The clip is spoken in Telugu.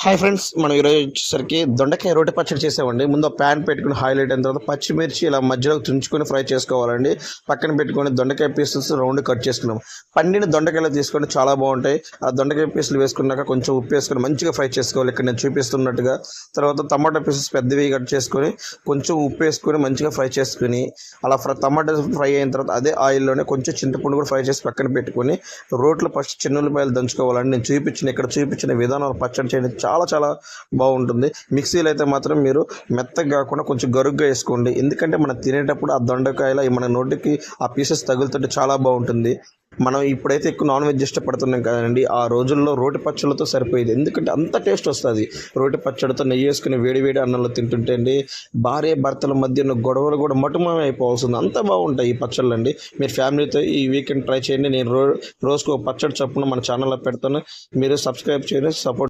హాయ్ ఫ్రెండ్స్, మనం ఈరోజు వచ్చేసరికి దొండకాయ రోటి పచ్చడి చేసామండి. ముందు ప్యాన్ పెట్టుకుని హైలైట్ అయిన తర్వాత పచ్చిమిర్చి ఇలా మధ్యలో తుంచుకొని ఫ్రై చేసుకోవాలండి. పక్కన పెట్టుకొని దొండకాయ పీసెస్ రౌండ్ కట్ చేసుకున్నాం. పండిన దొండకాయలు తీసుకొని చాలా బాగుంటాయి. ఆ దొండకాయ పీసులు వేసుకున్నాక కొంచెం ఉప్పు వేసుకొని మంచిగా ఫ్రై చేసుకోవాలి, ఇక్కడ నేను చూపిస్తున్నట్టుగా. తర్వాత టమాటా పీసెస్ పెద్దవి కట్ చేసుకొని కొంచెం ఉప్పు వేసుకొని మంచిగా ఫ్రై చేసుకుని అలా టమాటా ఫ్రై అయిన తర్వాత అదే ఆయిల్లోనే కొంచెం చింతపండు కూడా ఫ్రై చేసి పక్కన పెట్టుకొని రోట్లో ఫస్ట్ చిన్న ఉల్లిపాయలు దంచుకోవాలండి. నేను ఇక్కడ చూపించిన విధానం పచ్చడి చేయడం చాలా చాలా బాగుంటుంది. మిక్సీలో అయితే మాత్రం మీరు మెత్తగా కాకుండా కొంచెం గరుగ్గా వేసుకోండి, ఎందుకంటే మనం తినేటప్పుడు ఆ దొండకాయల మన నోటికి ఆ పీసెస్ తగులుతుంటే చాలా బాగుంటుంది. మనం ఇప్పుడైతే ఎక్కువ నాన్ వెజ్ ఇష్టపడుతున్నాం కదండి, ఆ రోజుల్లో రోటి పచ్చళ్ళతో సరిపోయేది, ఎందుకంటే అంత టేస్ట్ వస్తుంది. రోటి పచ్చడితో నెయ్యి వేసుకుని వేడి వేడి అన్నంలో తింటుంటే అండి భార్య భర్తల మధ్య ఉన్న గొడవలు కూడా మటుమాయం అయిపోతుంది, అంత బాగుంటాయి ఈ పచ్చళ్ళు అండి. మీరు ఫ్యామిలీతో ఈ వీకెండ్ ట్రై చేయండి. నేను రోజుకు ఒక పచ్చడి చొప్పున మన ఛానల్లో పెడతాను. మీరు సబ్స్క్రైబ్ చేయండి, సపోర్ట్